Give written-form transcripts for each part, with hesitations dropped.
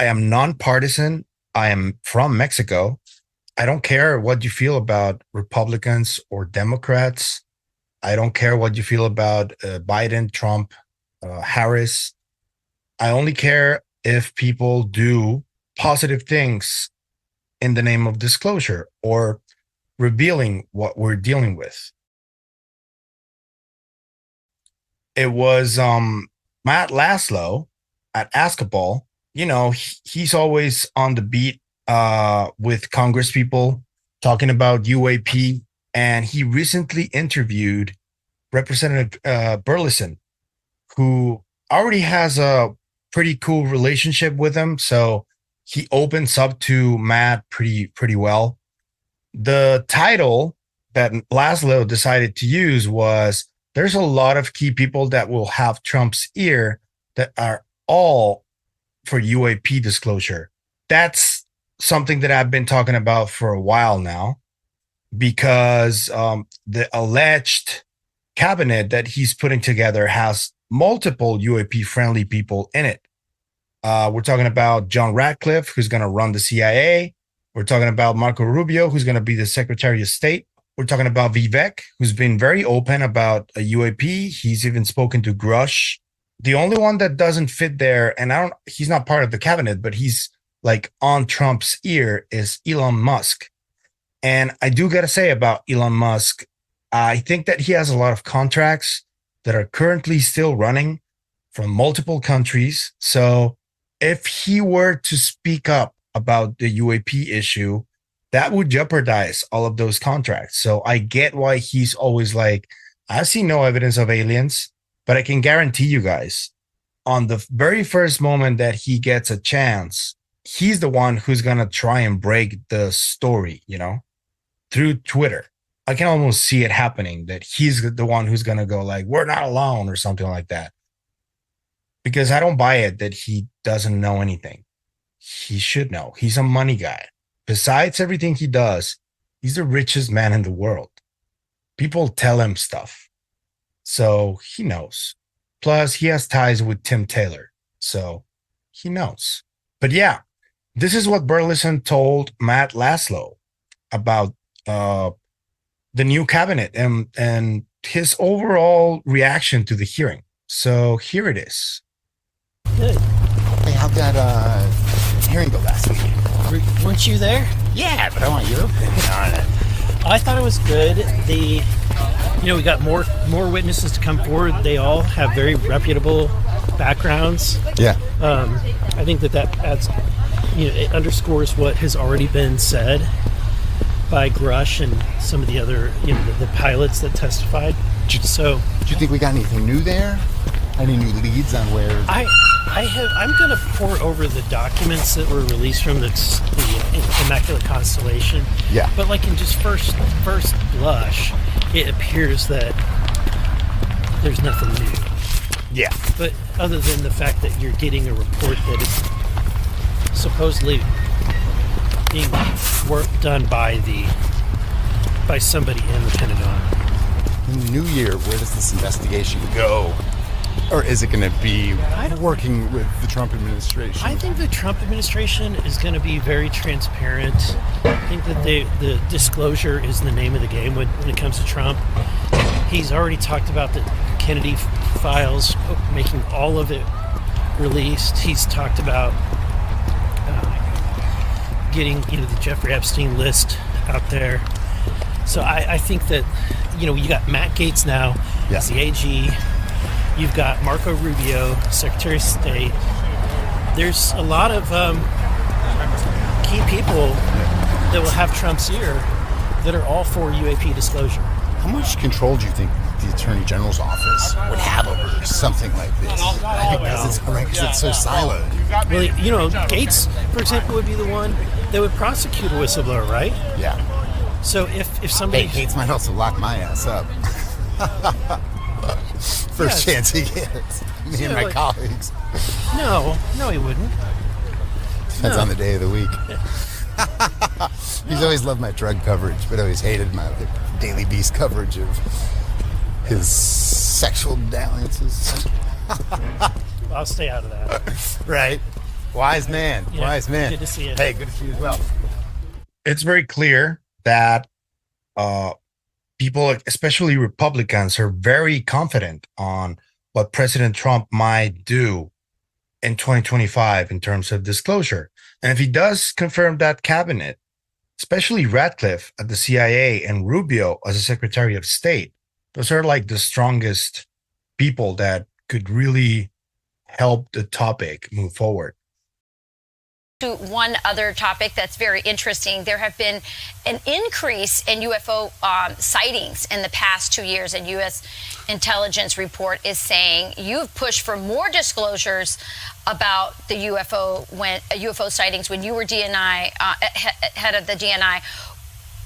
am nonpartisan. I am from Mexico. I don't care what you feel about Republicans or Democrats. I don't care what you feel about Biden, Trump, Harris. I only care if people do positive things in the name of disclosure or revealing what we're dealing with. It was Matt Laszlo at Askaball. He's always on the beat with Congress people talking about UAP, and he recently interviewed Representative Burleson, who already has a pretty cool relationship with him. So he opens up to Matt pretty well. The title that Laszlo decided to use was there's a lot of key people that will have Trump's ear that are all for UAP disclosure. That's something that I've been talking about for a while now because the alleged cabinet that he's putting together has multiple UAP friendly people in it. We're talking about John Ratcliffe, who's going to run the CIA. We're talking about Marco Rubio, who's going to be the Secretary of State. We're talking about Vivek, who's been very open about a UAP. He's even spoken to Grush. The only one that doesn't fit there, and he's not part of the cabinet, but he's like on Trump's ear, is Elon Musk. And I do got to say about Elon Musk, I think that he has a lot of contracts that are currently still running from multiple countries. So if he were to speak up about the UAP issue, that would jeopardize all of those contracts. So I get why he's always like, I see no evidence of aliens, but I can guarantee you guys, on the very first moment that he gets a chance, he's the one who's going to try and break the story, through Twitter. I can almost see it happening, that he's the one who's going to go like, we're not alone or something like that. Because I don't buy it that he doesn't know anything. He should know. He's a money guy. Besides everything he does, he's the richest man in the world. People tell him stuff. So he knows. Plus, he has ties with Tim Taylor. So he knows. But yeah, this is what Burleson told Matt Laszlo about the new cabinet and his overall reaction to the hearing. So here it is. Good. Hey, how'd that hearing go last week? Weren't you there? Yeah, but I want your opinion on it. I thought it was good. We got more witnesses to come forward. They all have very reputable backgrounds. Yeah. I think that adds, it underscores what has already been said by Grush and some of the other, the pilots that testified. Do you think we got anything new there? Any new leads on where? I'm going to pour over the documents that were released from the Immaculate Constellation. Yeah. But like in just first blush, it appears that there's nothing new. Yeah. But other than the fact that you're getting a report that is supposedly being done by somebody in the Pentagon. In the new year, where does this investigation go? Or is it going to be working with the Trump administration? I think the Trump administration is going to be very transparent. I think that the disclosure is the name of the game when it comes to Trump. He's already talked about the Kennedy files, making all of it released. He's talked about getting the Jeffrey Epstein list out there. So I think that you got Matt Gaetz now as the AG. You've got Marco Rubio, Secretary of State. There's a lot of key people that will have Trump's ear that are all for UAP disclosure. How much control do you think the Attorney General's office would have over something like this? Because it's so siloed. Well, Gates, for example, would be the one that would prosecute a whistleblower, right? Yeah. So if somebody... Hey, Gates might also lock my ass up. First chance he gets. Me and my colleagues. No, he wouldn't. Depends on the day of the week. He's always loved my drug coverage, but always hated my Daily Beast coverage of his sexual dalliances. I'll stay out of that. Right. Wise man. Yeah, Wise man. good to see you. Hey, good to see you as well. It's very clear that uh, people, especially Republicans, are very confident on what President Trump might do in 2025 in terms of disclosure. And if he does confirm that cabinet, especially Ratcliffe at the CIA and Rubio as a Secretary of State, those are like the strongest people that could really help the topic move forward. To one other topic that's very interesting, there have been an increase in UFO sightings in the past 2 years, and U.S. intelligence report is saying you've pushed for more disclosures about the UFO sightings when you were DNI head of the DNI.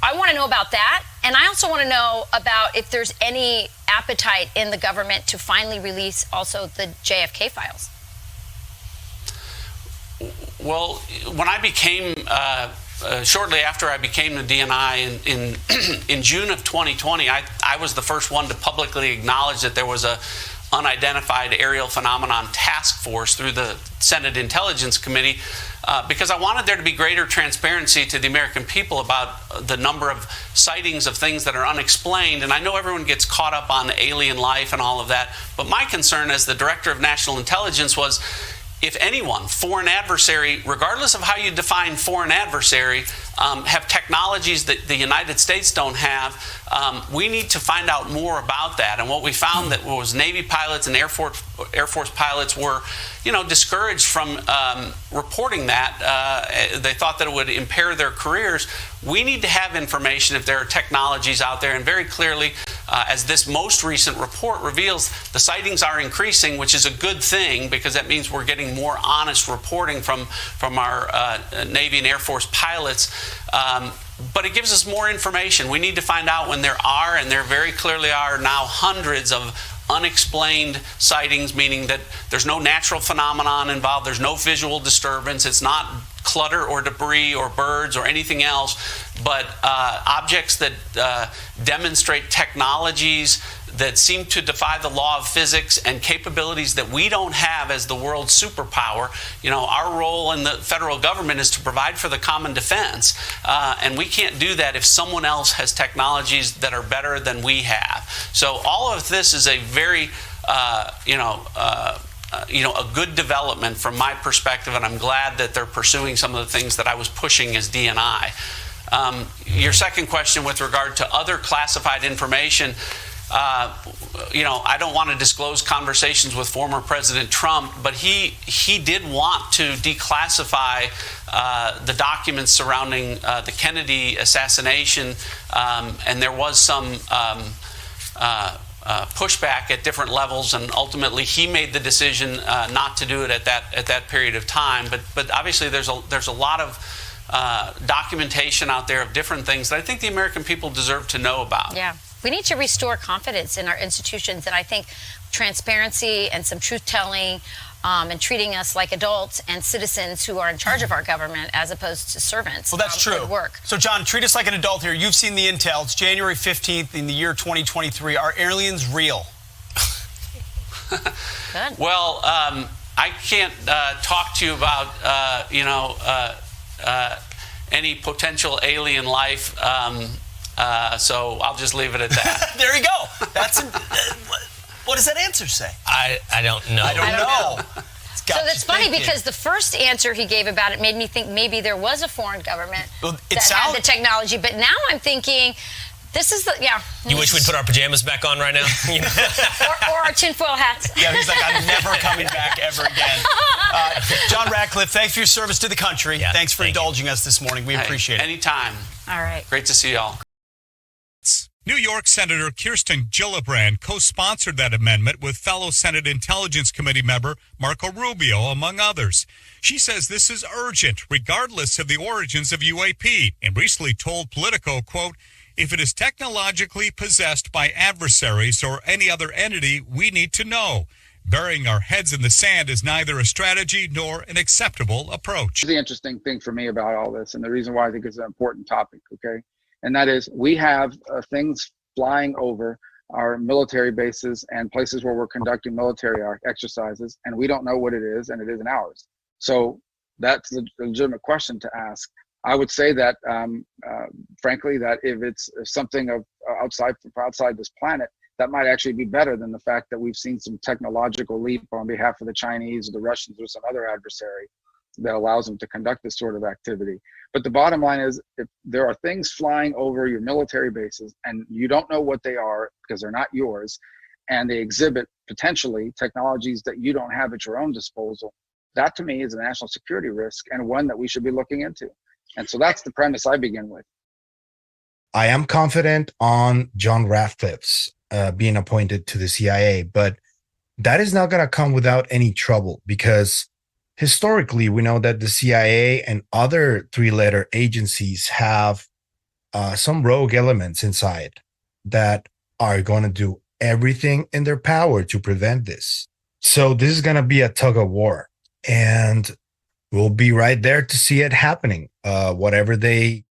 I want to know about that, and I also want to know about if there's any appetite in the government to finally release also the JFK files. Well, when I became, shortly after I became the DNI in June of 2020, I was the first one to publicly acknowledge that there was a unidentified aerial phenomenon task force through the Senate Intelligence Committee, because I wanted there to be greater transparency to the American people about the number of sightings of things that are unexplained. And I know everyone gets caught up on alien life and all of that, but my concern as the Director of National Intelligence was, if anyone, foreign adversary, regardless of how you define foreign adversary, have technologies that the United States don't have, we need to find out more about that. And what we found that was Navy pilots and Air Force pilots were, discouraged from reporting that. They thought that it would impair their careers. We need to have information if there are technologies out there, and very clearly, as this most recent report reveals, the sightings are increasing, which is a good thing because that means we're getting more honest reporting from our Navy and Air Force pilots. But it gives us more information. We need to find out when there are, and there very clearly are now, hundreds of unexplained sightings, meaning that there's no natural phenomenon involved, there's no visual disturbance, it's not clutter or debris or birds or anything else, but objects that demonstrate technologies that seem to defy the law of physics and capabilities that we don't have as the world's superpower. Our role in the federal government is to provide for the common defense, and we can't do that if someone else has technologies that are better than we have. So all of this is a very, a good development from my perspective, and I'm glad that they're pursuing some of the things that I was pushing as DNI. Your second question with regard to other classified information, I don't want to disclose conversations with former President Trump, but he did want to declassify the documents surrounding the Kennedy assassination, and there was some pushback at different levels, and ultimately he made the decision not to do it at that period of time. But obviously there's a lot of documentation out there of different things that I think the American people deserve to know about. Yeah. We need to restore confidence in our institutions, and I think transparency and some truth-telling and treating us like adults and citizens who are in charge of our government as opposed to servants. Well, that's true. Would work. So, John, treat us like an adult here. You've seen the intel. It's January 15th in the year 2023. Are aliens real? Good. Well, I can't talk to you about, any potential alien life. So I'll just leave it at that. There you go. What does that answer say? I don't know. I don't know. So that's funny because the first answer he gave about it made me think maybe there was a foreign government that had the technology. But now I'm thinking, this is You wish we'd put our pajamas back on right now? or our tinfoil hats. Yeah, he's like, I'm never coming back ever again. John Ratcliffe, thanks for your service to the country. Yeah, thanks for indulging us this morning. We appreciate it. Anytime. All right. Great to see y'all. New York Senator Kirsten Gillibrand co-sponsored that amendment with fellow Senate Intelligence Committee member Marco Rubio, among others. She says this is urgent, regardless of the origins of UAP, and recently told Politico, quote, "If it is technologically possessed by adversaries or any other entity, we need to know. Burying our heads in the sand is neither a strategy nor an acceptable approach." The interesting thing for me about all this, and the reason why I think it's an important topic, okay? And that is we have things flying over our military bases and places where we're conducting military exercises, and we don't know what it is, and it isn't ours. So that's a legitimate question to ask. I would say that, frankly, that if it's something of outside this planet, that might actually be better than the fact that we've seen some technological leap on behalf of the Chinese or the Russians or some other adversary that allows them to conduct this sort of activity. But the bottom line is, if there are things flying over your military bases and you don't know what they are because they're not yours, and they exhibit potentially technologies that you don't have at your own disposal, that to me is a national security risk and one that we should be looking into. And so that's the premise I begin with. I am confident on John Ratcliffe's being appointed to the CIA, but that is not going to come without any trouble, because historically we know that the CIA and other three-letter agencies have some rogue elements inside that are going to do everything in their power to prevent this. So this is going to be a tug of war, and we'll be right there to see it happening. Whatever they